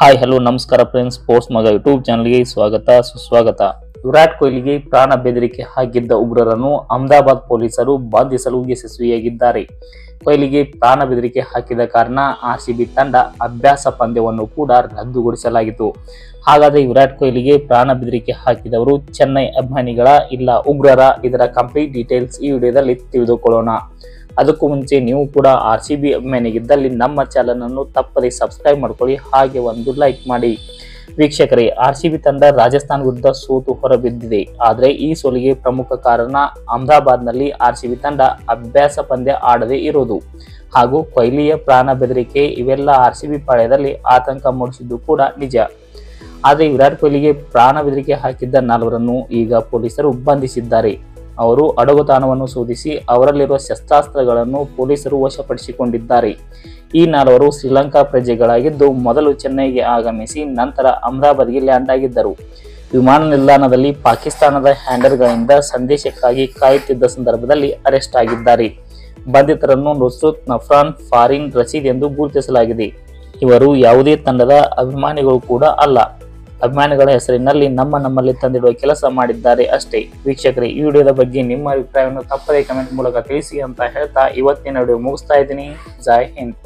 Hi hello ನಮಸ್ಕಾರ friends, sports ಮಗ YouTube ಚಾನಲ್ಗೆ ಸ್ವಾಗತ ಸುಸ್ವಾಗತ. ವಿರಾಟ್ ಕೊಹ್ಲಿಗೆ ಪ್ರಾಣ ಬೆದರಿಕೆ ಹಾಕಿದ್ದ ಉಗ್ರರನ್ನು ಅಹಮದಾಬಾದ್ ಪೊಲೀಸರು ಬಂಧಿಸಲು ಯಶಸ್ವಿಯಾಗಿದ್ದಾರೆ. ಕೊಹ್ಲಿಗೆ ಪ್ರಾಣ ಬೆದರಿಕೆ ಹಾಕಿದ ಕಾರಣ ಆರ್ಸಿಬಿ ತಂಡ ಅಭ್ಯಾಸ ಪಂದ್ಯವನ್ನು ಕೂಡ ರದ್ದುಗೊಳಿಸಲಾಗಿತ್ತು. ಹಾಗಾದರೆ ವಿರಾಟ್ ಕೊಹ್ಲಿಗೆ ಪ್ರಾಣ ಬೆದರಿಕೆ ಹಾಕಿದವರು ಚೆನ್ನೈ ಅಭಿಮಾನಿಗಳ ಇಲ್ಲ ಉಗ್ರರ? ಇದರ ಕಂಪ್ಲೀಟ್ ಡೀಟೇಲ್ಸ್ ಈ ವಿಡಿಯೋದಲ್ಲಿ ತಿಳಿದುಕೊಳ್ಳೋಣ. ಅದಕ್ಕೂ ಮುಂಚೆ ನೀವು ಕೂಡ ಆರ್ಸಿಬಿ ಅಭಿಮಾನಿಗಿದ್ದಲ್ಲಿ ನಮ್ಮ ಚಾನಲ್ ಅನ್ನು ತಪ್ಪದೆ ಸಬ್ಸ್ಕ್ರೈಬ್ ಮಾಡ್ಕೊಳ್ಳಿ, ಹಾಗೆ ಒಂದು ಲೈಕ್ ಮಾಡಿ. ವೀಕ್ಷಕರೇ, ಆರ್ಸಿಬಿ ತಂಡ ರಾಜಸ್ಥಾನ್ ವಿರುದ್ಧ ಸೋತು ಹೊರಬಿದ್ದಿದೆ. ಆದರೆ ಈ ಸೋಲಿಗೆ ಪ್ರಮುಖ ಕಾರಣ ಅಹಮದಾಬಾದ್ನಲ್ಲಿ ಆರ್ಸಿಬಿ ತಂಡ ಅಭ್ಯಾಸ ಪಂದ್ಯ ಆಡದೇ ಇರೋದು ಹಾಗೂ ಕೊಹ್ಲಿಯ ಪ್ರಾಣ ಬೆದರಿಕೆ ಇವೆಲ್ಲ ಆರ್ಸಿಬಿ ಪಾಳ್ಯದಲ್ಲಿ ಆತಂಕ ಮೂಡಿಸಿದ್ದು ಕೂಡ ನಿಜ. ಆದರೆ ವಿರಾಟ್ ಕೊಹ್ಲಿಗೆ ಪ್ರಾಣ ಬೆದರಿಕೆ ಹಾಕಿದ್ದ 4ರನ್ನು ಈಗ ಪೊಲೀಸರು ಬಂಧಿಸಿದ್ದಾರೆ. ಅವರು ಅಡಗುತಾಣವನ್ನು ಶೋಧಿಸಿ ಅವರಲ್ಲಿರುವ ಶಸ್ತ್ರಾಸ್ತ್ರಗಳನ್ನು ಪೊಲೀಸರು ವಶಪಡಿಸಿಕೊಂಡಿದ್ದಾರೆ. ಈ 4ರು ಶ್ರೀಲಂಕಾ ಪ್ರಜೆಗಳಾಗಿದ್ದು ಮೊದಲು ಚೆನ್ನೈಗೆ ಆಗಮಿಸಿ ನಂತರ ಅಹಮದಾಬಾದ್ಗೆ ಲ್ಯಾಂಡ್ ಆಗಿದ್ದರು. ವಿಮಾನ ನಿಲ್ದಾಣದಲ್ಲಿ ಪಾಕಿಸ್ತಾನದ ಹ್ಯಾಂಡರ್ಗಳಿಂದ ಸಂದೇಶಕ್ಕಾಗಿ ಕಾಯುತ್ತಿದ್ದ ಸಂದರ್ಭದಲ್ಲಿ ಅರೆಸ್ಟ್ ಆಗಿದ್ದಾರೆ. ಬಂಧಿತರನ್ನು ನುಸ್ರತ್ ನಫ್ರಾನ್ ಫಾರಿನ್ ರಶೀದ್ ಎಂದು ಗುರುತಿಸಲಾಗಿದೆ. ಇವರು ಯಾವುದೇ ತಂಡದ ಅಭಿಮಾನಿಗಳು ಕೂಡ ಅಲ್ಲ. ಅಭಿಮಾನಿಗಳ ಹೆಸರಿನಲ್ಲಿ ನಮ್ಮಲ್ಲಿ ತಂದಿಡುವ ಕೆಲಸ ಮಾಡಿದ್ದಾರೆ ಅಷ್ಟೇ. ವೀಕ್ಷಕರೇ, ಈ ವಿಡಿಯೋದ ಬಗ್ಗೆ ನಿಮ್ಮ ಅಭಿಪ್ರಾಯವನ್ನು ತಪ್ಪದೇ ಕಮೆಂಟ್ ಮೂಲಕ ತಿಳಿಸಿ ಅಂತ ಹೇಳ್ತಾ ಇವತ್ತಿನ ವಿಡಿಯೋ ಮುಗಿಸ್ತಾ ಇದ್ದೀನಿ. ಜೈ ಹಿಂದ್.